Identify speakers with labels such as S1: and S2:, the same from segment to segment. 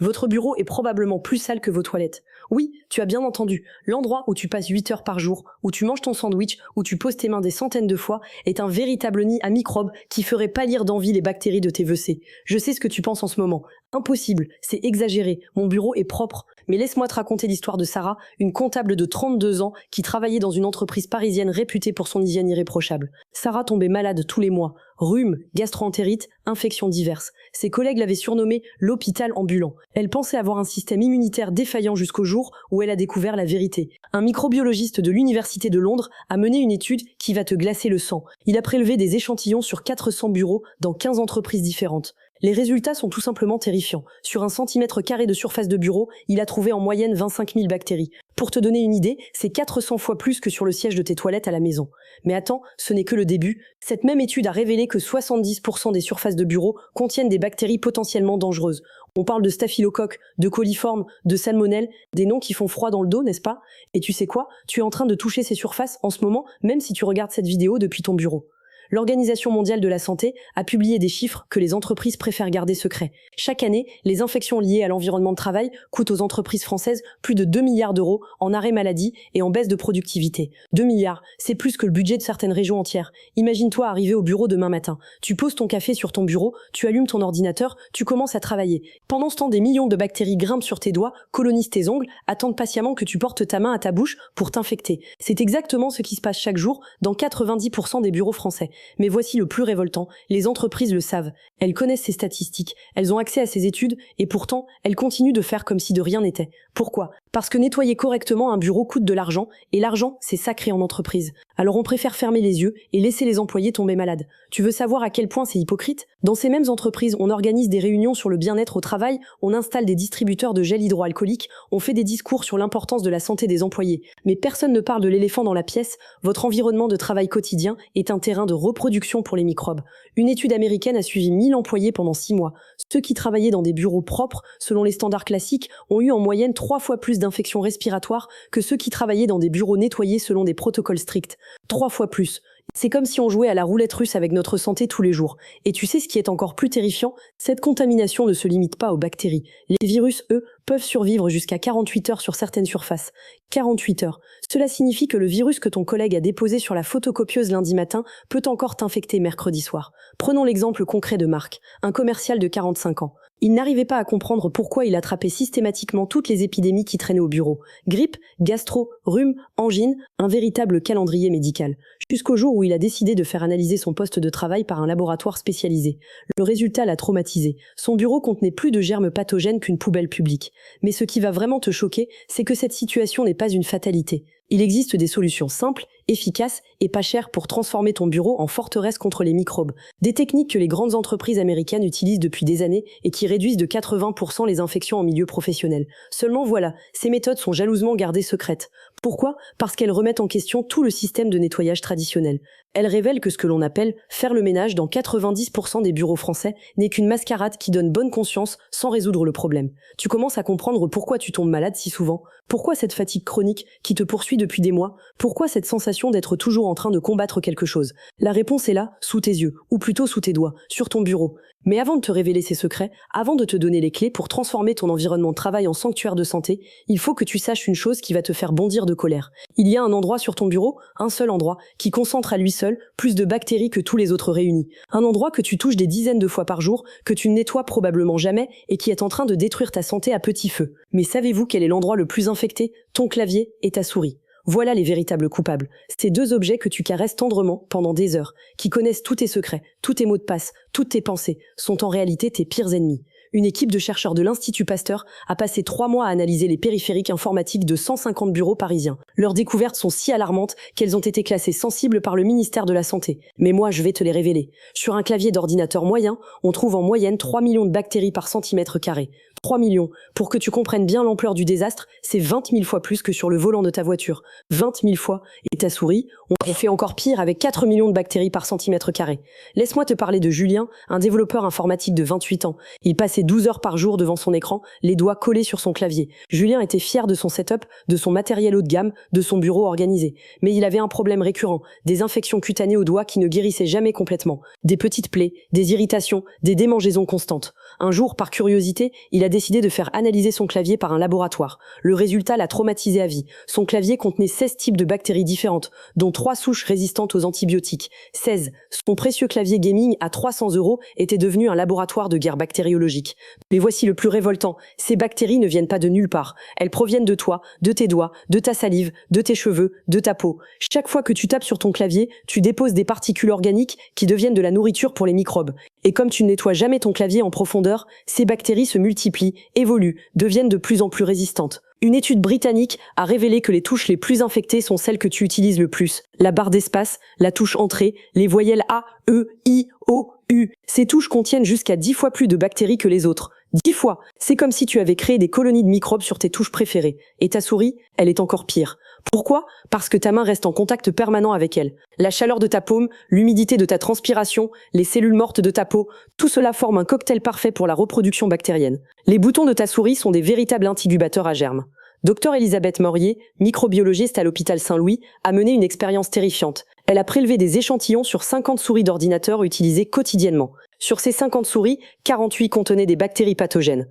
S1: Votre bureau est probablement plus sale que vos toilettes. Oui, tu as bien entendu, l'endroit où tu passes 8 heures par jour, où tu manges ton sandwich, où tu poses tes mains des centaines de fois, est un véritable nid à microbes qui ferait pâlir d'envie les bactéries de tes WC. Je sais ce que tu penses en ce moment. Impossible, c'est exagéré, mon bureau est propre. Mais laisse-moi te raconter l'histoire de Sarah, une comptable de 32 ans qui travaillait dans une entreprise parisienne réputée pour son hygiène irréprochable. Sarah tombait malade tous les mois. Rhume, gastro-entérite, infections diverses. Ses collègues l'avaient surnommée l'hôpital ambulant. Elle pensait avoir un système immunitaire défaillant jusqu'au jour où elle a découvert la vérité. Un microbiologiste de l'Université de Londres a mené une étude qui va te glacer le sang. Il a prélevé des échantillons sur 400 bureaux dans 15 entreprises différentes. Les résultats sont tout simplement terrifiants. Sur un centimètre carré de surface de bureau, il a trouvé en moyenne 25 000 bactéries. Pour te donner une idée, c'est 400 fois plus que sur le siège de tes toilettes à la maison. Mais attends, ce n'est que le début. Cette même étude a révélé que 70% des surfaces de bureau contiennent des bactéries potentiellement dangereuses. On parle de staphylocoque, de coliformes, de salmonelle, des noms qui font froid dans le dos, n'est-ce pas? Et tu sais quoi? Tu es en train de toucher ces surfaces en ce moment, même si tu regardes cette vidéo depuis ton bureau. L'Organisation mondiale de la santé a publié des chiffres que les entreprises préfèrent garder secrets. Chaque année, les infections liées à l'environnement de travail coûtent aux entreprises françaises plus de 2 milliards d'euros en arrêt maladie et en baisse de productivité. 2 milliards, c'est plus que le budget de certaines régions entières. Imagine-toi arriver au bureau demain matin. Tu poses ton café sur ton bureau, tu allumes ton ordinateur, tu commences à travailler. Pendant ce temps, des millions de bactéries grimpent sur tes doigts, colonisent tes ongles, attendent patiemment que tu portes ta main à ta bouche pour t'infecter. C'est exactement ce qui se passe chaque jour dans 90% des bureaux français. Mais voici le plus révoltant, les entreprises le savent. Elles connaissent ces statistiques, elles ont accès à ces études, et pourtant, elles continuent de faire comme si de rien n'était. Pourquoi? Parce que nettoyer correctement un bureau coûte de l'argent, et l'argent, c'est sacré en entreprise. Alors on préfère fermer les yeux et laisser les employés tomber malades. Tu veux savoir à quel point c'est hypocrite? Dans ces mêmes entreprises, on organise des réunions sur le bien-être au travail, on installe des distributeurs de gel hydroalcoolique, on fait des discours sur l'importance de la santé des employés. Mais personne ne parle de l'éléphant dans la pièce, votre environnement de travail quotidien est un terrain de reproduction pour les microbes. Une étude américaine a suivi 1000 employés pendant 6 mois. Ceux qui travaillaient dans des bureaux propres, selon les standards classiques, ont eu en moyenne 3 fois plus d'infections respiratoires que ceux qui travaillaient dans des bureaux nettoyés selon des protocoles stricts. 3 fois plus. C'est comme si on jouait à la roulette russe avec notre santé tous les jours. Et tu sais ce qui est encore plus terrifiant? Cette contamination ne se limite pas aux bactéries. Les virus, eux, peuvent survivre jusqu'à 48 heures sur certaines surfaces. 48 heures. Cela signifie que le virus que ton collègue a déposé sur la photocopieuse lundi matin peut encore t'infecter mercredi soir. Prenons l'exemple concret de Marc, un commercial de 45 ans. Il n'arrivait pas à comprendre pourquoi il attrapait systématiquement toutes les épidémies qui traînaient au bureau. Grippe, gastro, rhume, angine, un véritable calendrier médical. Jusqu'au jour où il a décidé de faire analyser son poste de travail par un laboratoire spécialisé. Le résultat l'a traumatisé. Son bureau contenait plus de germes pathogènes qu'une poubelle publique. Mais ce qui va vraiment te choquer, c'est que cette situation n'est pas une fatalité. Il existe des solutions simples, efficaces et pas chères pour transformer ton bureau en forteresse contre les microbes. Des techniques que les grandes entreprises américaines utilisent depuis des années et qui réduisent de 80% les infections en milieu professionnel. Seulement voilà, ces méthodes sont jalousement gardées secrètes. Pourquoi? Parce qu'elles remettent en question tout le système de nettoyage traditionnel. Elles révèlent que ce que l'on appelle faire le ménage dans 90% des bureaux français n'est qu'une mascarade qui donne bonne conscience sans résoudre le problème. Tu commences à comprendre pourquoi tu tombes malade si souvent. Pourquoi cette fatigue chronique qui te poursuit depuis des mois? Pourquoi cette sensation d'être toujours en train de combattre quelque chose? La réponse est là, sous tes yeux, ou plutôt sous tes doigts, sur ton bureau. Mais avant de te révéler ces secrets, avant de te donner les clés pour transformer ton environnement de travail en sanctuaire de santé, il faut que tu saches une chose qui va te faire bondir de colère. Il y a un endroit sur ton bureau, un seul endroit, qui concentre à lui seul plus de bactéries que tous les autres réunis. Un endroit que tu touches des dizaines de fois par jour, que tu ne nettoies probablement jamais et qui est en train de détruire ta santé à petit feu. Mais savez-vous quel est l'endroit le plus infecté? Ton clavier et ta souris. Voilà les véritables coupables. Ces deux objets que tu caresses tendrement pendant des heures, qui connaissent tous tes secrets, tous tes mots de passe, toutes tes pensées, sont en réalité tes pires ennemis. Une équipe de chercheurs de l'Institut Pasteur a passé 3 mois à analyser les périphériques informatiques de 150 bureaux parisiens. Leurs découvertes sont si alarmantes qu'elles ont été classées sensibles par le ministère de la Santé. Mais moi, je vais te les révéler. Sur un clavier d'ordinateur moyen, on trouve en moyenne 3 millions de bactéries par centimètre carré. 3 millions. Pour que tu comprennes bien l'ampleur du désastre, c'est 20 000 fois plus que sur le volant de ta voiture. 20 000 fois. Et ta souris, on fait encore pire avec 4 millions de bactéries par centimètre carré. Laisse-moi te parler de Julien, un développeur informatique de 28 ans. Il passait 12 heures par jour devant son écran, les doigts collés sur son clavier. Julien était fier de son setup, de son matériel haut de gamme, de son bureau organisé. Mais il avait un problème récurrent, des infections cutanées aux doigts qui ne guérissaient jamais complètement. Des petites plaies, des irritations, des démangeaisons constantes. Un jour, par curiosité, il a décidé de faire analyser son clavier par un laboratoire. Le résultat l'a traumatisé à vie. Son clavier contenait 16 types de bactéries différentes, dont 3 souches résistantes aux antibiotiques. 16. Son précieux clavier gaming à 300 € était devenu un laboratoire de guerre bactériologique. Mais voici le plus révoltant. Ces bactéries ne viennent pas de nulle part. Elles proviennent de toi, de tes doigts, de ta salive, de tes cheveux, de ta peau. Chaque fois que tu tapes sur ton clavier, tu déposes des particules organiques qui deviennent de la nourriture pour les microbes. Et comme tu ne nettoies jamais ton clavier en profondeur, ces bactéries se multiplient, évoluent, deviennent de plus en plus résistantes. Une étude britannique a révélé que les touches les plus infectées sont celles que tu utilises le plus. La barre d'espace, la touche entrée, les voyelles A, E, I, O, U. Ces touches contiennent jusqu'à 10 fois plus de bactéries que les autres. 10 fois. C'est comme si tu avais créé des colonies de microbes sur tes touches préférées. Et ta souris, elle est encore pire. Pourquoi ? Parce que ta main reste en contact permanent avec elle. La chaleur de ta paume, l'humidité de ta transpiration, les cellules mortes de ta peau, tout cela forme un cocktail parfait pour la reproduction bactérienne. Les boutons de ta souris sont des véritables incubateurs à germes. Dr Elisabeth Morier, microbiologiste à l'hôpital Saint-Louis, a mené une expérience terrifiante. Elle a prélevé des échantillons sur 50 souris d'ordinateur utilisées quotidiennement. Sur ces 50 souris, 48 contenaient des bactéries pathogènes.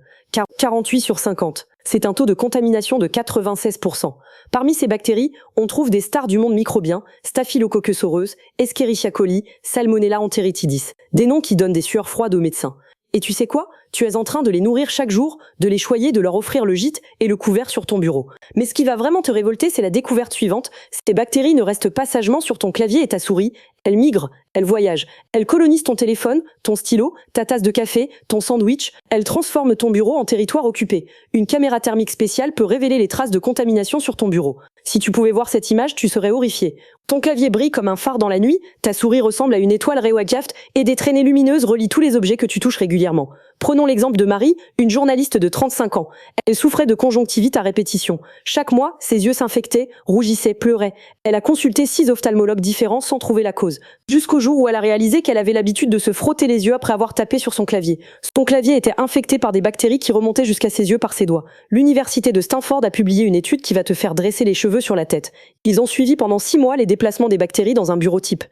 S1: 48 sur 50. C'est un taux de contamination de 96%. Parmi ces bactéries, on trouve des stars du monde microbien, Staphylococcus aureus, Escherichia coli, Salmonella enteritidis. Des noms qui donnent des sueurs froides aux médecins. Et tu sais quoi ? Tu es en train de les nourrir chaque jour, de les choyer, de leur offrir le gîte et le couvert sur ton bureau. Mais ce qui va vraiment te révolter, c'est la découverte suivante. Ces bactéries ne restent pas sagement sur ton clavier et ta souris. Elles migrent, elles voyagent. Elles colonisent ton téléphone, ton stylo, ta tasse de café, ton sandwich. Elles transforment ton bureau en territoire occupé. Une caméra thermique spéciale peut révéler les traces de contamination sur ton bureau. Si tu pouvais voir cette image, tu serais horrifié. Ton clavier brille comme un phare dans la nuit, ta souris ressemble à une étoile radioactive et des traînées lumineuses relient tous les objets que tu touches régulièrement. Prenons l'exemple de Marie, une journaliste de 35 ans. Elle souffrait de conjonctivite à répétition. Chaque mois, ses yeux s'infectaient, rougissaient, pleuraient. Elle a consulté 6 ophtalmologues différents sans trouver la cause. Jusqu'au jour où elle a réalisé qu'elle avait l'habitude de se frotter les yeux après avoir tapé sur son clavier. Son clavier était infecté par des bactéries qui remontaient jusqu'à ses yeux par ses doigts. L'université de Stanford a publié une étude qui va te faire dresser les cheveux sur la tête. Ils ont suivi pendant 6 mois les déplacements des bactéries dans un bureau type.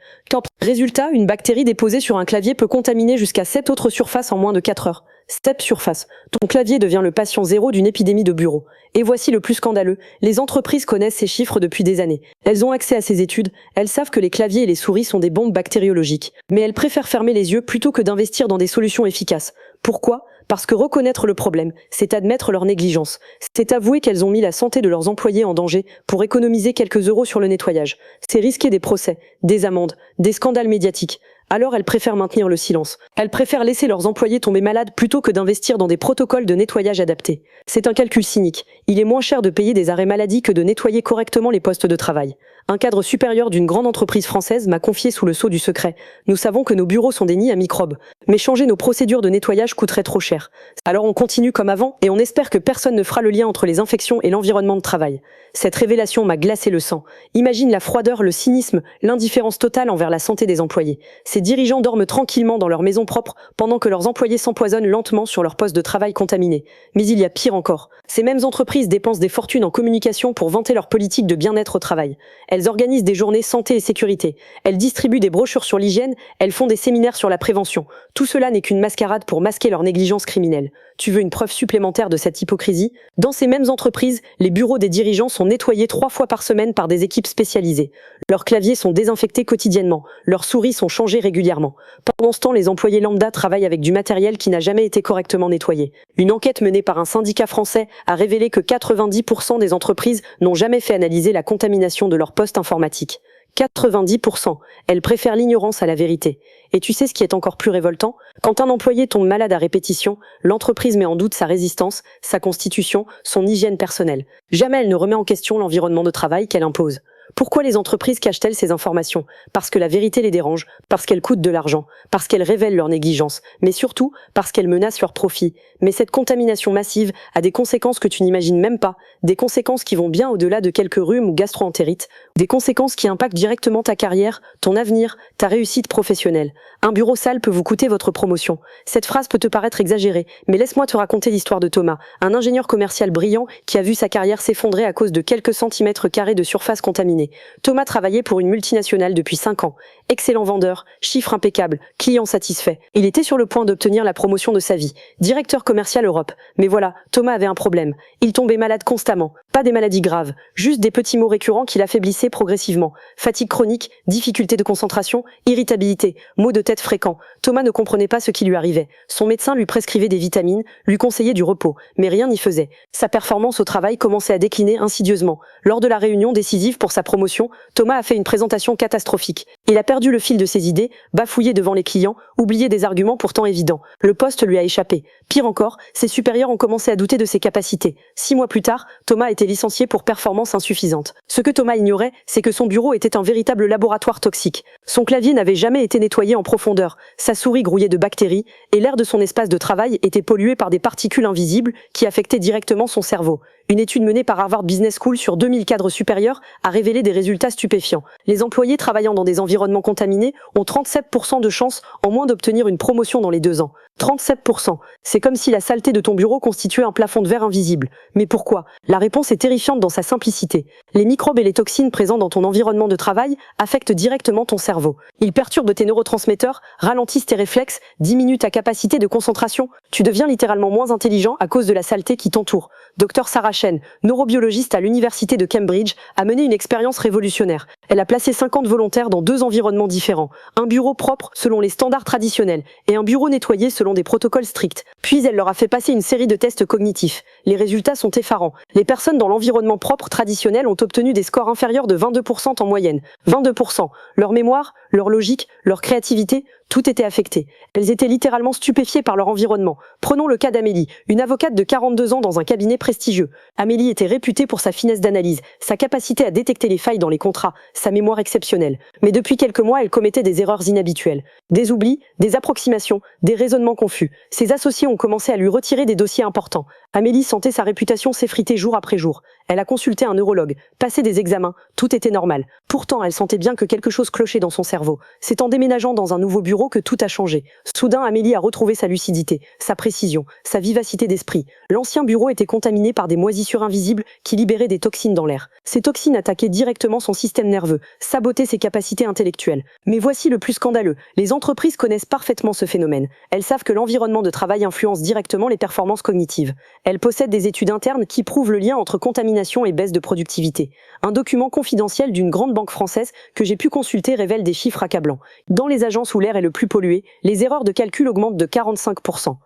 S1: Résultat, une bactérie déposée sur un clavier peut contaminer jusqu'à 7 autres surfaces en moins de 4 heures. Step surface. Ton clavier devient le patient zéro d'une épidémie de bureau. Et voici le plus scandaleux. Les entreprises connaissent ces chiffres depuis des années. Elles ont accès à ces études. Elles savent que les claviers et les souris sont des bombes bactériologiques. Mais elles préfèrent fermer les yeux plutôt que d'investir dans des solutions efficaces. Pourquoi ? Parce que reconnaître le problème, c'est admettre leur négligence. C'est avouer qu'elles ont mis la santé de leurs employés en danger pour économiser quelques euros sur le nettoyage. C'est risquer des procès, des amendes, des scandales médiatiques. Alors elles préfèrent maintenir le silence. Elles préfèrent laisser leurs employés tomber malades plutôt que d'investir dans des protocoles de nettoyage adaptés. C'est un calcul cynique. Il est moins cher de payer des arrêts maladie que de nettoyer correctement les postes de travail. Un cadre supérieur d'une grande entreprise française m'a confié sous le sceau du secret. Nous savons que nos bureaux sont des nids à microbes. Mais changer nos procédures de nettoyage coûterait trop cher. Alors on continue comme avant et on espère que personne ne fera le lien entre les infections et l'environnement de travail. Cette révélation m'a glacé le sang. Imagine la froideur, le cynisme, l'indifférence totale envers la santé des employés. Ces dirigeants dorment tranquillement dans leur maison propre pendant que leurs employés s'empoisonnent lentement sur leur poste de travail contaminé. Mais il y a pire encore. Ces mêmes entreprises dépensent des fortunes en communication pour vanter leur politique de bien-être au travail. Elles organisent des journées santé et sécurité. Elles distribuent des brochures sur l'hygiène. Elles font des séminaires sur la prévention. Tout cela n'est qu'une mascarade pour masquer leur négligence criminelle. Tu veux une preuve supplémentaire de cette hypocrisie ? Dans ces mêmes entreprises, les bureaux des dirigeants sont nettoyés 3 fois par semaine par des équipes spécialisées. Leurs claviers sont désinfectés quotidiennement. Leurs souris sont changées régulièrement. Pendant ce temps, les employés lambda travaillent avec du matériel qui n'a jamais été correctement nettoyé. Une enquête menée par un syndicat français a révélé que 90% des entreprises n'ont jamais fait analyser la contamination de leur poste informatique. 90%. Elles préfèrent l'ignorance à la vérité. Et tu sais ce qui est encore plus révoltant ? Quand un employé tombe malade à répétition, l'entreprise met en doute sa résistance, sa constitution, son hygiène personnelle. Jamais elle ne remet en question l'environnement de travail qu'elle impose. Pourquoi les entreprises cachent-elles ces informations ? Parce que la vérité les dérange, parce qu'elles coûtent de l'argent, parce qu'elles révèlent leur négligence, mais surtout parce qu'elles menacent leur profit. Mais cette contamination massive a des conséquences que tu n'imagines même pas, des conséquences qui vont bien au-delà de quelques rhumes ou gastro-entérites, des conséquences qui impactent directement ta carrière, ton avenir, ta réussite professionnelle. Un bureau sale peut vous coûter votre promotion. Cette phrase peut te paraître exagérée, mais laisse-moi te raconter l'histoire de Thomas, un ingénieur commercial brillant qui a vu sa carrière s'effondrer à cause de quelques centimètres carrés de surface contaminée. déterminé. Thomas travaillait pour une multinationale depuis 5 ans. Excellent vendeur, chiffre impeccable, client satisfait. Il était sur le point d'obtenir la promotion de sa vie, directeur commercial Europe. Mais voilà, Thomas avait un problème. Il tombait malade constamment. Pas des maladies graves, juste des petits maux récurrents qui l'affaiblissaient progressivement. Fatigue chronique, difficulté de concentration, irritabilité, maux de tête fréquents. Thomas ne comprenait pas ce qui lui arrivait. Son médecin lui prescrivait des vitamines, lui conseillait du repos, mais rien n'y faisait. Sa performance au travail commençait à décliner insidieusement. Lors de la réunion décisive pour sa promotion, Thomas a fait une présentation catastrophique. Il a perdu le fil de ses idées, bafouillé devant les clients, oublié des arguments pourtant évidents. Le poste lui a échappé. Pire encore, ses supérieurs ont commencé à douter de ses capacités. 6 mois plus tard, Thomas a été licencié pour performance insuffisante. Ce que Thomas ignorait, c'est que son bureau était un véritable laboratoire toxique. Son clavier n'avait jamais été nettoyé en profondeur, sa souris grouillait de bactéries, et l'air de son espace de travail était pollué par des particules invisibles qui affectaient directement son cerveau. Une étude menée par Harvard Business School sur 2000 cadres supérieurs a révélé des résultats stupéfiants. Les employés travaillant dans des environnements contaminés ont 37% de chances en moins d'obtenir une promotion dans les 2 ans. 37%. C'est comme si la saleté de ton bureau constituait un plafond de verre invisible. Mais pourquoi? La réponse est terrifiante dans sa simplicité. Les microbes et les toxines présents dans ton environnement de travail affectent directement ton cerveau. Ils perturbent tes neurotransmetteurs, ralentissent tes réflexes, diminuent ta capacité de concentration. Tu deviens littéralement moins intelligent à cause de la saleté qui t'entoure. Dr Sarah Chen, neurobiologiste à l'université de Cambridge, a mené une expérience révolutionnaire. Elle a placé 50 volontaires dans 2 environnements différents. Un bureau propre selon les standards traditionnels et un bureau nettoyé selon des protocoles stricts. Puis elle leur a fait passer une série de tests cognitifs. Les résultats sont effarants. Les personnes dans l'environnement propre traditionnel ont obtenu des scores inférieurs de 22% en moyenne. 22%. Leur mémoire, leur logique, leur créativité, tout était affecté. Elles étaient littéralement stupéfiées par leur environnement. Prenons le cas d'Amélie, une avocate de 42 ans dans un cabinet prestigieux. Amélie était réputée pour sa finesse d'analyse, sa capacité à détecter les failles dans les contrats, sa mémoire exceptionnelle. Mais depuis quelques mois, elle commettait des erreurs inhabituelles. Des oublis, des approximations, des raisonnements confus. Ses associés ont commencé à lui retirer des dossiers importants. Amélie sentait sa réputation s'effriter jour après jour. Elle a consulté un neurologue, passé des examens, tout était normal. Pourtant, elle sentait bien que quelque chose clochait dans son cerveau. C'est en déménageant dans un nouveau bureau que tout a changé. Soudain, Amélie a retrouvé sa lucidité, sa précision, sa vivacité d'esprit. L'ancien bureau était contaminé par des moisissures invisibles qui libéraient des toxines dans l'air. Ces toxines attaquaient directement son système nerveux, sabotaient ses capacités intellectuelles. Mais voici le plus scandaleux. Les entreprises connaissent parfaitement ce phénomène. Elles savent que l'environnement de travail influence directement les performances cognitives. Elles possèdent des études internes qui prouvent le lien entre contamination et baisse de productivité. Un document confidentiel d'une grande banque française que j'ai pu consulter révèle des chiffres accablants. Dans les agences où l'air est le plus pollué, les erreurs de calcul augmentent de 45%.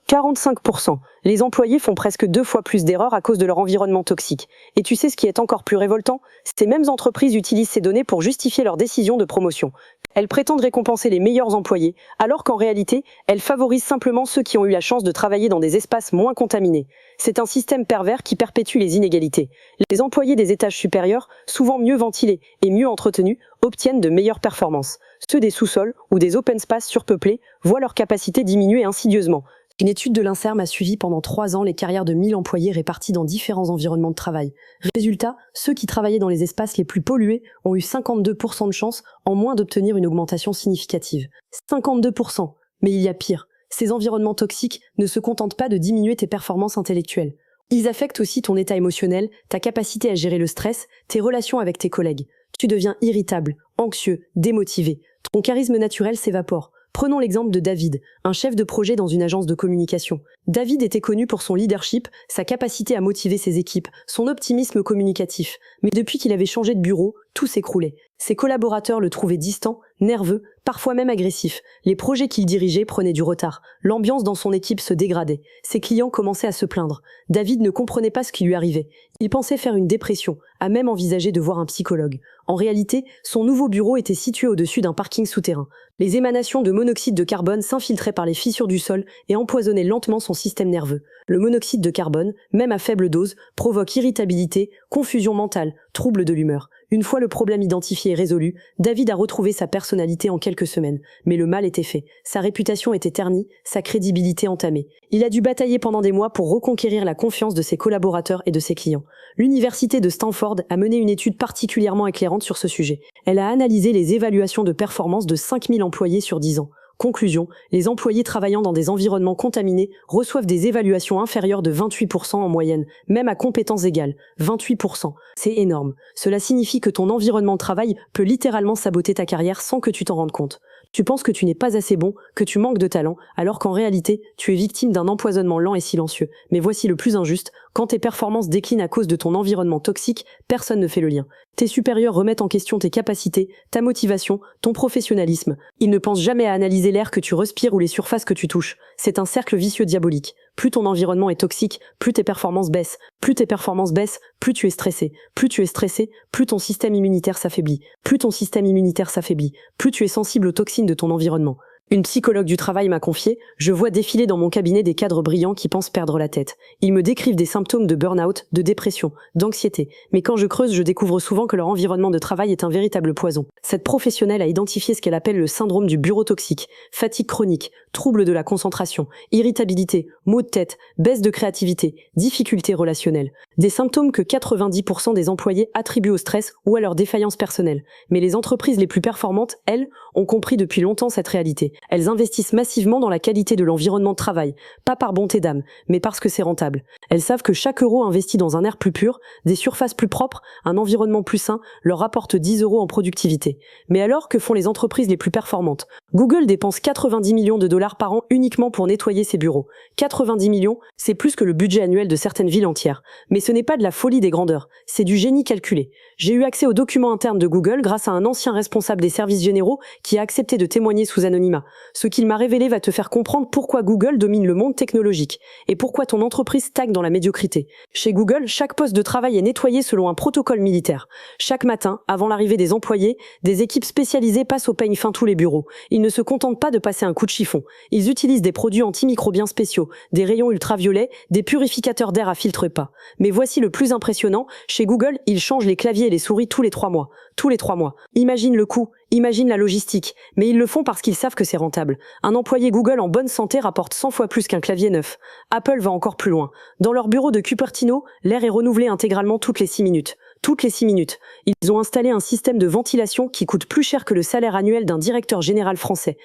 S1: 45%. Les employés font presque 2 fois plus d'erreurs à cause de leur environnement toxique. Et tu sais ce qui est encore plus révoltant? Ces mêmes entreprises utilisent ces données pour justifier leurs décisions de promotion. Elles prétendent récompenser les meilleurs employés, alors qu'en réalité, elles favorisent simplement ceux qui ont eu la chance de travailler dans des espaces moins contaminés. C'est un système pervers qui perpétue les inégalités. Les employés des étages supérieurs, souvent mieux ventilés et mieux entretenus, obtiennent de meilleures performances. Ceux des sous-sols ou des open spaces surpeuplés voient leur capacité diminuer insidieusement. Une étude de l'INSERM a suivi pendant 3 ans les carrières de 1000 employés répartis dans différents environnements de travail. Résultat, ceux qui travaillaient dans les espaces les plus pollués ont eu 52% de chances en moins d'obtenir une augmentation significative. 52%. Mais il y a pire. Ces environnements toxiques ne se contentent pas de diminuer tes performances intellectuelles. Ils affectent aussi ton état émotionnel, ta capacité à gérer le stress, tes relations avec tes collègues. Tu deviens irritable, anxieux, démotivé. Ton charisme naturel s'évapore. Prenons l'exemple de David, un chef de projet dans une agence de communication. David était connu pour son leadership, sa capacité à motiver ses équipes, son optimisme communicatif. Mais depuis qu'il avait changé de bureau, tout s'écroulait. Ses collaborateurs le trouvaient distant, nerveux, parfois même agressif. Les projets qu'il dirigeait prenaient du retard. L'ambiance dans son équipe se dégradait. Ses clients commençaient à se plaindre. David ne comprenait pas ce qui lui arrivait. Il pensait faire une dépression, a même envisagé de voir un psychologue. En réalité, son nouveau bureau était situé au-dessus d'un parking souterrain. Les émanations de monoxyde de carbone s'infiltraient par les fissures du sol et empoisonnaient lentement son système nerveux. Le monoxyde de carbone, même à faible dose, provoque irritabilité, confusion mentale, troubles de l'humeur. Une fois le problème identifié et résolu, David a retrouvé sa personnalité en quelques semaines. Mais le mal était fait. Sa réputation était ternie, sa crédibilité entamée. Il a dû batailler pendant des mois pour reconquérir la confiance de ses collaborateurs et de ses clients. L'université de Stanford a mené une étude particulièrement éclairante sur ce sujet. Elle a analysé les évaluations de performance de 5000 employés sur 10 ans. Conclusion, les employés travaillant dans des environnements contaminés reçoivent des évaluations inférieures de 28% en moyenne, même à compétences égales. 28%. C'est énorme. Cela signifie que ton environnement de travail peut littéralement saboter ta carrière sans que tu t'en rendes compte. Tu penses que tu n'es pas assez bon, que tu manques de talent, alors qu'en réalité, tu es victime d'un empoisonnement lent et silencieux. Mais voici le plus injuste, quand tes performances déclinent à cause de ton environnement toxique, personne ne fait le lien. Tes supérieurs remettent en question tes capacités, ta motivation, ton professionnalisme. Ils ne pensent jamais à analyser l'air que tu respires ou les surfaces que tu touches. C'est un cercle vicieux diabolique. Plus ton environnement est toxique, plus tes performances baissent. Plus tes performances baissent, plus tu es stressé. Plus tu es stressé, plus ton système immunitaire s'affaiblit. Plus ton système immunitaire s'affaiblit, plus tu es sensible aux toxines de ton environnement. Une psychologue du travail m'a confié, je vois défiler dans mon cabinet des cadres brillants qui pensent perdre la tête. Ils me décrivent des symptômes de burn-out, de dépression, d'anxiété. Mais quand je creuse, je découvre souvent que leur environnement de travail est un véritable poison. Cette professionnelle a identifié ce qu'elle appelle le syndrome du bureau toxique, fatigue chronique, troubles de la concentration, irritabilité, maux de tête, baisse de créativité, difficultés relationnelles. Des symptômes que 90% des employés attribuent au stress ou à leur défaillance personnelle. Mais les entreprises les plus performantes, elles, ont compris depuis longtemps cette réalité. Elles investissent massivement dans la qualité de l'environnement de travail, pas par bonté d'âme, mais parce que c'est rentable. Elles savent que chaque euro investi dans un air plus pur, des surfaces plus propres, un environnement plus sain, leur rapporte 10 euros en productivité. Mais alors, que font les entreprises les plus performantes? Google dépense 90 millions de dollars par an uniquement pour nettoyer ses bureaux. 90 millions, c'est plus que le budget annuel de certaines villes entières. Mais ce n'est pas de la folie des grandeurs, c'est du génie calculé. J'ai eu accès aux documents internes de Google grâce à un ancien responsable des services généraux qui a accepté de témoigner sous anonymat. Ce qu'il m'a révélé va te faire comprendre pourquoi Google domine le monde technologique et pourquoi ton entreprise stagne dans la médiocrité. Chez Google, chaque poste de travail est nettoyé selon un protocole militaire. Chaque matin, avant l'arrivée des employés, des équipes spécialisées passent au peigne fin tous les bureaux. Ils ne se contentent pas de passer un coup de chiffon. Ils utilisent des produits antimicrobiens spéciaux, des rayons ultraviolets, des purificateurs d'air à filtre pas. Mais voici le plus impressionnant, chez Google, ils changent les claviers et les souris tous les 3 mois. Tous les 3 mois. Imagine le coût, imagine la logistique. Mais ils le font parce qu'ils savent que c'est rentable. Un employé Google en bonne santé rapporte 100 fois plus qu'un clavier neuf. Apple va encore plus loin. Dans leur bureau de Cupertino, l'air est renouvelé intégralement toutes les 6 minutes. Toutes les 6 minutes. Ils ont installé un système de ventilation qui coûte plus cher que le salaire annuel d'un directeur général français.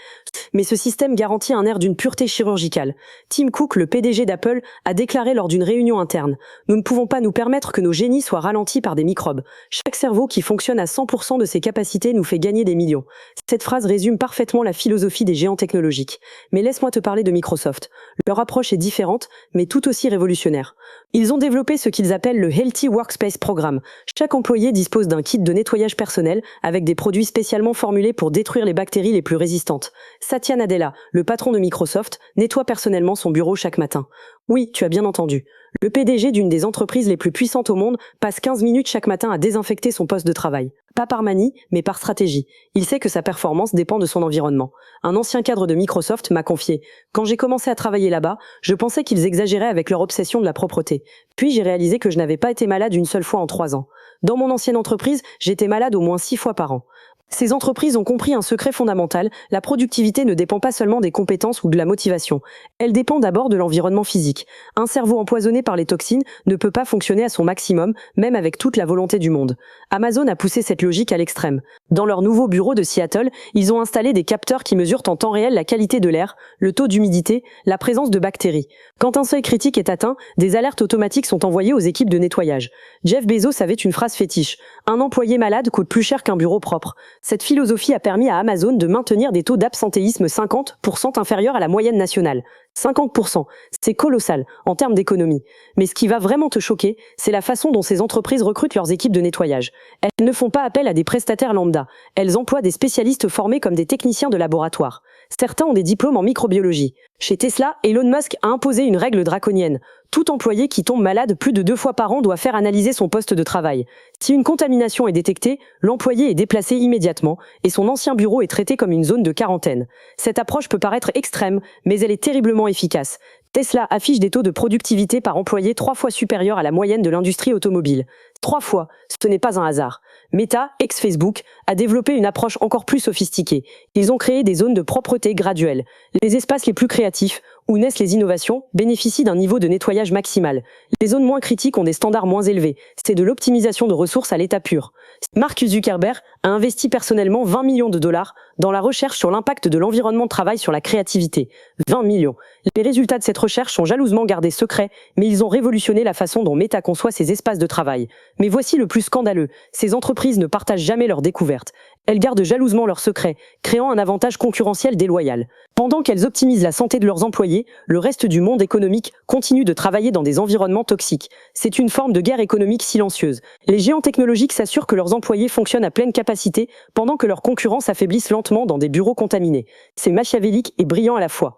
S1: Mais ce système garantit un air d'une pureté chirurgicale. Tim Cook, le PDG d'Apple, a déclaré lors d'une réunion interne: nous ne pouvons pas nous permettre que nos génies soient ralentis par des microbes. Chaque cerveau qui fonctionne à 100% de ses capacités nous fait gagner des millions. Cette phrase résume parfaitement la philosophie des géants technologiques. Mais laisse-moi te parler de Microsoft. Leur approche est différente, mais tout aussi révolutionnaire. Ils ont développé ce qu'ils appellent le Healthy Workspace Programme. Chaque employé dispose d'un kit de nettoyage personnel avec des produits spécialement formulés pour détruire les bactéries les plus résistantes. Satya Nadella, le patron de Microsoft, nettoie personnellement son bureau chaque matin. Oui, tu as bien entendu. Le PDG d'une des entreprises les plus puissantes au monde passe 15 minutes chaque matin à désinfecter son poste de travail. Pas par manie, mais par stratégie. Il sait que sa performance dépend de son environnement. Un ancien cadre de Microsoft m'a confié: quand j'ai commencé à travailler là-bas, je pensais qu'ils exagéraient avec leur obsession de la propreté. Puis j'ai réalisé que je n'avais pas été malade une seule fois en 3 ans. Dans mon ancienne entreprise, j'étais malade au moins 6 fois par an. Ces entreprises ont compris un secret fondamental: la productivité ne dépend pas seulement des compétences ou de la motivation. Elle dépend d'abord de l'environnement physique. Un cerveau empoisonné par les toxines ne peut pas fonctionner à son maximum, même avec toute la volonté du monde. Amazon a poussé cette logique à l'extrême. Dans leur nouveau bureau de Seattle, ils ont installé des capteurs qui mesurent en temps réel la qualité de l'air, le taux d'humidité, la présence de bactéries. Quand un seuil critique est atteint, des alertes automatiques sont envoyées aux équipes de nettoyage. Jeff Bezos avait une phrase fétiche: un employé malade coûte plus cher qu'un bureau propre. Cette philosophie a permis à Amazon de maintenir des taux d'absentéisme 50% inférieurs à la moyenne nationale. 50%, c'est colossal en termes d'économie. Mais ce qui va vraiment te choquer, c'est la façon dont ces entreprises recrutent leurs équipes de nettoyage. Elles ne font pas appel à des prestataires lambda. Elles emploient des spécialistes formés comme des techniciens de laboratoire. Certains ont des diplômes en microbiologie. Chez Tesla, Elon Musk a imposé une règle draconienne. Tout employé qui tombe malade plus de 2 fois par an doit faire analyser son poste de travail. Si une contamination est détectée, l'employé est déplacé immédiatement et son ancien bureau est traité comme une zone de quarantaine. Cette approche peut paraître extrême, mais elle est terriblement efficace. Tesla affiche des taux de productivité par employé 3 fois supérieurs à la moyenne de l'industrie automobile. 3 fois, ce n'est pas un hasard. Meta, ex-Facebook, a développé une approche encore plus sophistiquée. Ils ont créé des zones de propreté graduelles. Les espaces les plus créatifs, où naissent les innovations, bénéficient d'un niveau de nettoyage maximal. Les zones moins critiques ont des standards moins élevés. C'est de l'optimisation de ressources à l'état pur. Mark Zuckerberg a investi personnellement 20 millions de dollars dans la recherche sur l'impact de l'environnement de travail sur la créativité. 20 millions. Les résultats de cette recherche sont jalousement gardés secrets, mais ils ont révolutionné la façon dont Meta conçoit ses espaces de travail. Mais voici le plus scandaleux. Ces entreprises ne partagent jamais leurs découvertes. Elles gardent jalousement leurs secrets, créant un avantage concurrentiel déloyal. Pendant qu'elles optimisent la santé de leurs employés, le reste du monde économique continue de travailler dans des environnements toxiques. C'est une forme de guerre économique silencieuse. Les géants technologiques s'assurent que leurs employés fonctionnent à pleine capacité, pendant que leurs concurrents s'affaiblissent lentement dans des bureaux contaminés. C'est machiavélique et brillant à la fois.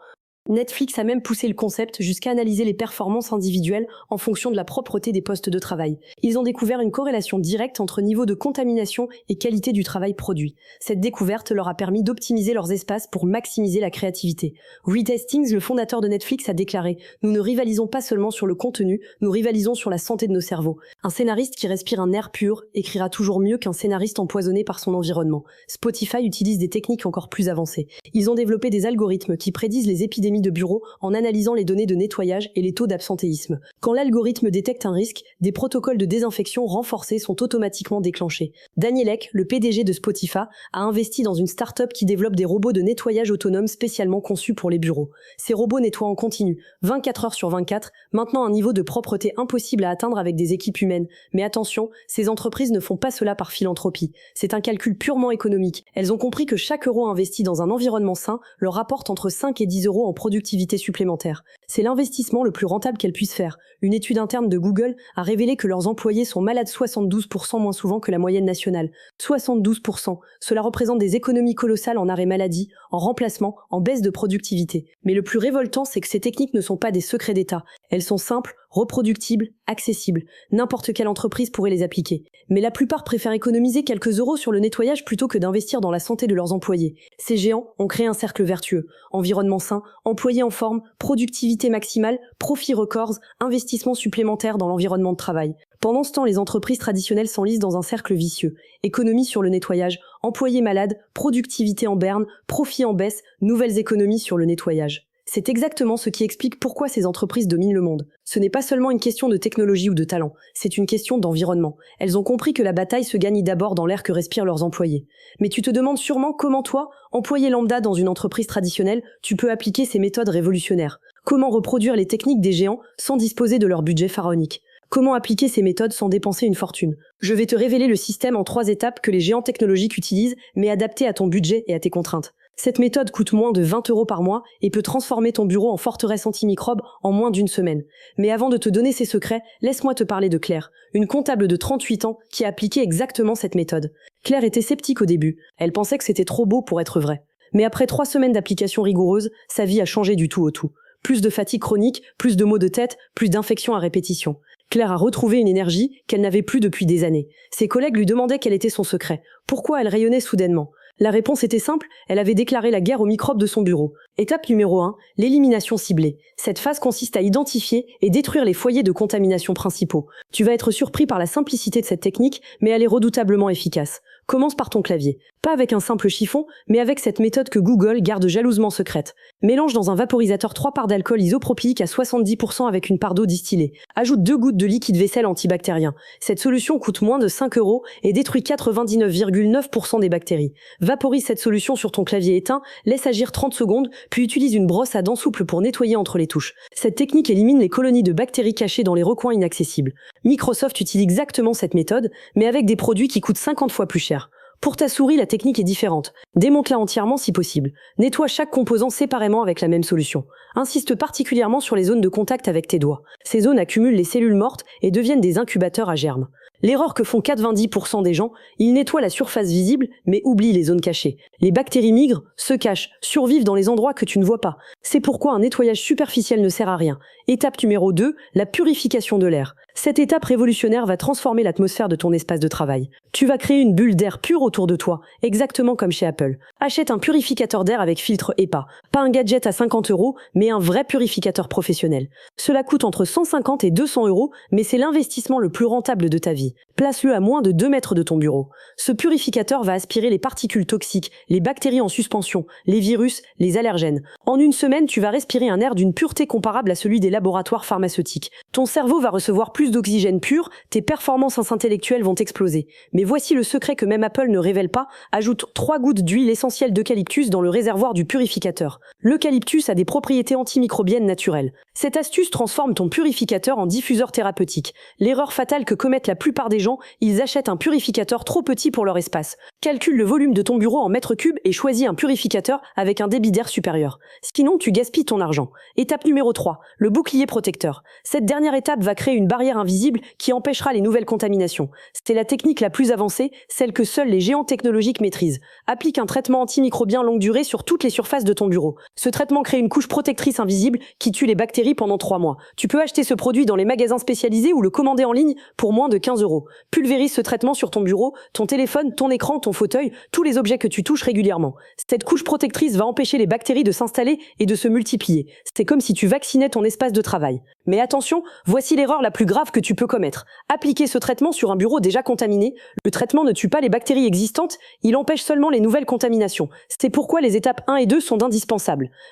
S1: Netflix a même poussé le concept jusqu'à analyser les performances individuelles en fonction de la propreté des postes de travail. Ils ont découvert une corrélation directe entre niveau de contamination et qualité du travail produit. Cette découverte leur a permis d'optimiser leurs espaces pour maximiser la créativité. Reed Hastings, le fondateur de Netflix, a déclaré « Nous ne rivalisons pas seulement sur le contenu, nous rivalisons sur la santé de nos cerveaux. Un scénariste qui respire un air pur écrira toujours mieux qu'un scénariste empoisonné par son environnement. » Spotify utilise des techniques encore plus avancées. Ils ont développé des algorithmes qui prédisent les épidémies de bureau en analysant les données de nettoyage et les taux d'absentéisme. Quand l'algorithme détecte un risque, des protocoles de désinfection renforcés sont automatiquement déclenchés. Daniel Ek, le PDG de Spotify, a investi dans une start-up qui développe des robots de nettoyage autonomes spécialement conçus pour les bureaux. Ces robots nettoient en continu, 24 heures sur 24, maintenant un niveau de propreté impossible à atteindre avec des équipes humaines. Mais attention, ces entreprises ne font pas cela par philanthropie. C'est un calcul purement économique. Elles ont compris que chaque euro investi dans un environnement sain leur rapporte entre 5 et 10 euros en productivité supplémentaire. C'est l'investissement le plus rentable qu'elles puissent faire. Une étude interne de Google a révélé que leurs employés sont malades 72% moins souvent que la moyenne nationale. 72%. Cela représente des économies colossales en arrêt maladie, en remplacement, en baisse de productivité. Mais le plus révoltant, c'est que ces techniques ne sont pas des secrets d'État. Elles sont simples, reproductibles, accessibles. N'importe quelle entreprise pourrait les appliquer. Mais la plupart préfèrent économiser quelques euros sur le nettoyage plutôt que d'investir dans la santé de leurs employés. Ces géants ont créé un cercle vertueux. Environnement sain, employés en forme, productivité maximale, profits records, investissements supplémentaires dans l'environnement de travail. Pendant ce temps, les entreprises traditionnelles s'enlisent dans un cercle vicieux. Économie sur le nettoyage, employés malades, productivité en berne, profits en baisse, nouvelles économies sur le nettoyage. C'est exactement ce qui explique pourquoi ces entreprises dominent le monde. Ce n'est pas seulement une question de technologie ou de talent, c'est une question d'environnement. Elles ont compris que la bataille se gagne d'abord dans l'air que respirent leurs employés. Mais tu te demandes sûrement comment toi, employé lambda dans une entreprise traditionnelle, tu peux appliquer ces méthodes révolutionnaires. Comment reproduire les techniques des géants sans disposer de leur budget pharaonique? Comment appliquer ces méthodes sans dépenser une fortune? Je vais te révéler le système en 3 étapes que les géants technologiques utilisent, mais adapté à ton budget et à tes contraintes. Cette méthode coûte moins de 20 euros par mois et peut transformer ton bureau en forteresse antimicrobe en moins d'une semaine. Mais avant de te donner ces secrets, laisse-moi te parler de Claire, une comptable de 38 ans qui a appliqué exactement cette méthode. Claire était sceptique au début. Elle pensait que c'était trop beau pour être vrai. Mais après 3 semaines d'application rigoureuse, sa vie a changé du tout au tout. Plus de fatigue chronique, plus de maux de tête, plus d'infections à répétition. Claire a retrouvé une énergie qu'elle n'avait plus depuis des années. Ses collègues lui demandaient quel était son secret. Pourquoi elle rayonnait soudainement? La réponse était simple, elle avait déclaré la guerre aux microbes de son bureau. Étape numéro 1, l'élimination ciblée. Cette phase consiste à identifier et détruire les foyers de contamination principaux. Tu vas être surpris par la simplicité de cette technique, mais elle est redoutablement efficace. Commence par ton clavier. Pas avec un simple chiffon, mais avec cette méthode que Google garde jalousement secrète. Mélange dans un vaporisateur 3 parts d'alcool isopropylique à 70% avec une part d'eau distillée. Ajoute 2 gouttes de liquide vaisselle antibactérien. Cette solution coûte moins de 5 euros et détruit 99,9% des bactéries. Vaporise cette solution sur ton clavier éteint, laisse agir 30 secondes, puis utilise une brosse à dents souple pour nettoyer entre les touches. Cette technique élimine les colonies de bactéries cachées dans les recoins inaccessibles. Microsoft utilise exactement cette méthode, mais avec des produits qui coûtent 50 fois plus cher. Pour ta souris, la technique est différente. Démonte-la entièrement si possible. Nettoie chaque composant séparément avec la même solution. Insiste particulièrement sur les zones de contact avec tes doigts. Ces zones accumulent les cellules mortes et deviennent des incubateurs à germes. L'erreur que font 90% des gens, ils nettoient la surface visible, mais oublient les zones cachées. Les bactéries migrent, se cachent, survivent dans les endroits que tu ne vois pas. C'est pourquoi un nettoyage superficiel ne sert à rien. Étape numéro 2, la purification de l'air. Cette étape révolutionnaire va transformer l'atmosphère de ton espace de travail. Tu vas créer une bulle d'air pur autour de toi, exactement comme chez Apple. Achète un purificateur d'air avec filtre HEPA. Pas un gadget à 50 €, mais un vrai purificateur professionnel. Cela coûte entre 150 et 200 €, mais c'est l'investissement le plus rentable de ta vie. Place-le à moins de 2 mètres de ton bureau. Ce purificateur va aspirer les particules toxiques, les bactéries en suspension, les virus, les allergènes. En une semaine, tu vas respirer un air d'une pureté comparable à celui des laboratoires pharmaceutiques. Ton cerveau va recevoir plus d'oxygène pur, tes performances intellectuelles vont exploser. Mais voici le secret que même Apple ne révèle pas, ajoute 3 gouttes d'huile essentielle d'eucalyptus dans le réservoir du purificateur. L'eucalyptus a des propriétés antimicrobiennes naturelles. Cette astuce transforme ton purificateur en diffuseur thérapeutique. L'erreur fatale que commettent la plupart des gens, ils achètent un purificateur trop petit pour leur espace. Calcule le volume de ton bureau en mètres cubes et choisis un purificateur avec un débit d'air supérieur. Sinon, tu gaspilles ton argent. Étape numéro 3, le bouclier protecteur. Cette dernière étape va créer une barrière invisible qui empêchera les nouvelles contaminations. C'est la technique la plus avancée, celle que seuls les géants technologiques maîtrisent. Applique un traitement antimicrobien longue durée sur toutes les surfaces de ton bureau. Ce traitement crée une couche protectrice invisible qui tue les bactéries pendant 3 mois. Tu peux acheter ce produit dans les magasins spécialisés ou le commander en ligne pour moins de 15 €. Pulvérise ce traitement sur ton bureau, ton téléphone, ton écran, ton fauteuil, tous les objets que tu touches régulièrement. Cette couche protectrice va empêcher les bactéries de s'installer et de se multiplier. C'est comme si tu vaccinais ton espace de travail. Mais attention, voici l'erreur la plus grave que tu peux commettre. Appliquer ce traitement sur un bureau déjà contaminé. Le traitement ne tue pas les bactéries existantes, il empêche seulement les nouvelles contaminations. C'est pourquoi les étapes 1 et 2 sont indispensables.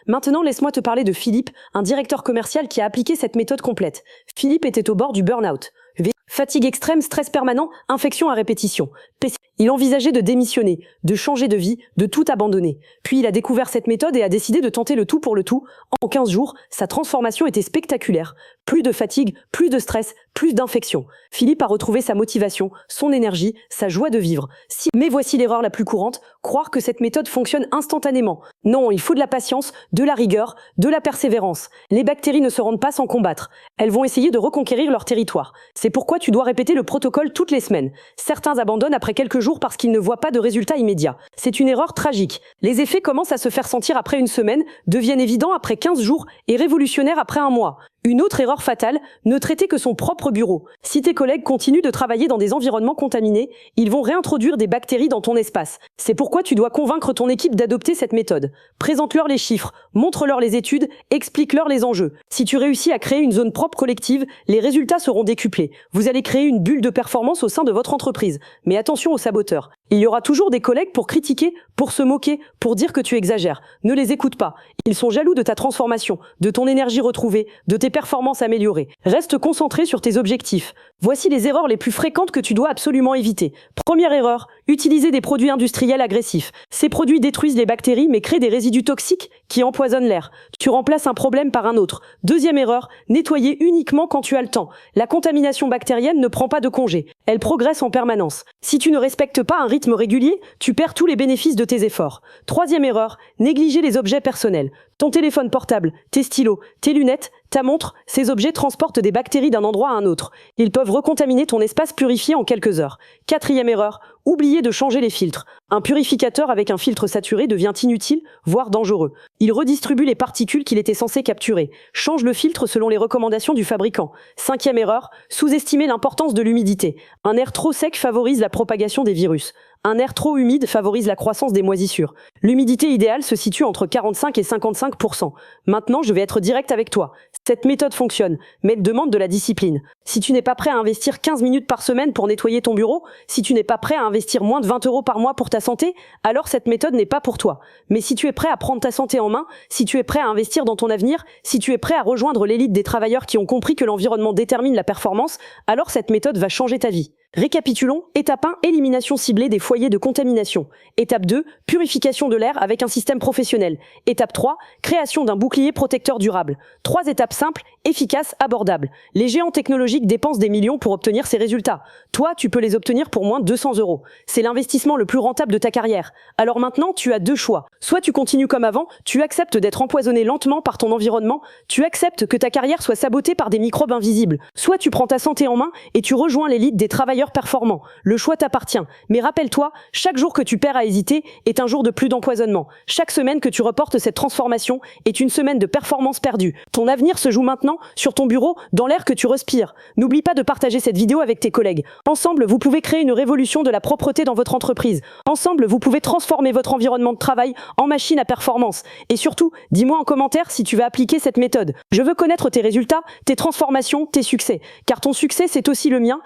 S1: Maintenant, laisse-moi te parler de Philippe, un directeur commercial qui a appliqué cette méthode complète. Philippe était au bord du burn-out. Fatigue extrême, stress permanent, infection à répétition. Il envisageait de démissionner, de changer de vie, de tout abandonner. Puis il a découvert cette méthode et a décidé de tenter le tout pour le tout. En 15 jours, sa transformation était spectaculaire. Plus de fatigue, plus de stress, plus d'infection. Philippe a retrouvé sa motivation, son énergie, sa joie de vivre. Mais voici l'erreur la plus courante, croire que cette méthode fonctionne instantanément. Non, il faut de la patience, de la rigueur, de la persévérance. Les bactéries ne se rendent pas sans combattre. Elles vont essayer de reconquérir leur territoire. C'est pourquoi tu dois répéter le protocole toutes les semaines. Certains abandonnent après quelques jours parce qu'ils ne voient pas de résultats immédiats. C'est une erreur tragique. Les effets commencent à se faire sentir après une semaine, deviennent évidents après 15 jours et révolutionnaires après un mois. Une autre erreur fatale, ne traiter que son propre bureau. Si tes collègues continuent de travailler dans des environnements contaminés, ils vont réintroduire des bactéries dans ton espace. C'est pourquoi tu dois convaincre ton équipe d'adopter cette méthode. Présente-leur les chiffres, montre-leur les études, explique-leur les enjeux. Si tu réussis à créer une zone propre collective, les résultats seront décuplés. Vous allez créer une bulle de performance au sein de votre entreprise. Mais attention aux saboteurs. Il y aura toujours des collègues pour critiquer, pour se moquer, pour dire que tu exagères. Ne les écoute pas. Ils sont jaloux de ta transformation, de ton énergie retrouvée, de tes performances améliorées. Reste concentré sur tes objectifs. Voici les erreurs les plus fréquentes que tu dois absolument éviter. Première erreur, utiliser des produits industriels agressifs. Ces produits détruisent les bactéries mais créent des résidus toxiques qui empoisonnent l'air. Tu remplaces un problème par un autre. Deuxième erreur, nettoyer uniquement quand tu as le temps. La contamination bactérienne ne prend pas de congé. Elle progresse en permanence. Si tu ne respectes pas un rythme régulier, tu perds tous les bénéfices de tes efforts. Troisième erreur, négliger les objets personnels. Ton téléphone portable, tes stylos, tes lunettes, ta montre, ces objets transportent des bactéries d'un endroit à un autre. Ils peuvent recontaminer ton espace purifié en quelques heures. Quatrième erreur, oublier de changer les filtres. Un purificateur avec un filtre saturé devient inutile, voire dangereux. Il redistribue les particules qu'il était censé capturer. Change le filtre selon les recommandations du fabricant. Cinquième erreur, sous-estimer l'importance de l'humidité. Un air trop sec favorise la propagation des virus. Un air trop humide favorise la croissance des moisissures. L'humidité idéale se situe entre 45 et 55%. Maintenant, je vais être direct avec toi. Cette méthode fonctionne, mais elle demande de la discipline. Si tu n'es pas prêt à investir 15 minutes par semaine pour nettoyer ton bureau, si tu n'es pas prêt à investir moins de 20 € par mois pour ta santé, alors cette méthode n'est pas pour toi. Mais si tu es prêt à prendre ta santé en main, si tu es prêt à investir dans ton avenir, si tu es prêt à rejoindre l'élite des travailleurs qui ont compris que l'environnement détermine la performance, alors cette méthode va changer ta vie. Récapitulons, étape 1, élimination ciblée des foyers de contamination. Étape 2, purification de l'air avec un système professionnel. Étape 3, création d'un bouclier protecteur durable. 3 étapes simples, efficaces, abordables. Les géants technologiques dépensent des millions pour obtenir ces résultats. Toi, tu peux les obtenir pour moins de 200 €. C'est l'investissement le plus rentable de ta carrière. Alors maintenant, tu as 2 choix. Soit tu continues comme avant, tu acceptes d'être empoisonné lentement par ton environnement, tu acceptes que ta carrière soit sabotée par des microbes invisibles. Soit tu prends ta santé en main et tu rejoins l'élite des travailleurs performant. Le choix t'appartient. Mais rappelle-toi, chaque jour que tu perds à hésiter est un jour de plus d'empoisonnement. Chaque semaine que tu reportes cette transformation est une semaine de performance perdue. Ton avenir se joue maintenant maintenant, sur ton bureau, dans l'air que tu respires. N'oublie pas de partager cette vidéo avec tes collègues. Ensemble, vous pouvez créer une révolution de la propreté dans votre entreprise. Ensemble, vous pouvez transformer votre environnement de travail en machine à performance. Et surtout, dis-moi en commentaire si tu vas appliquer cette méthode. Je veux connaître tes résultats, tes transformations, tes succès. Car ton succès, c'est aussi le mien,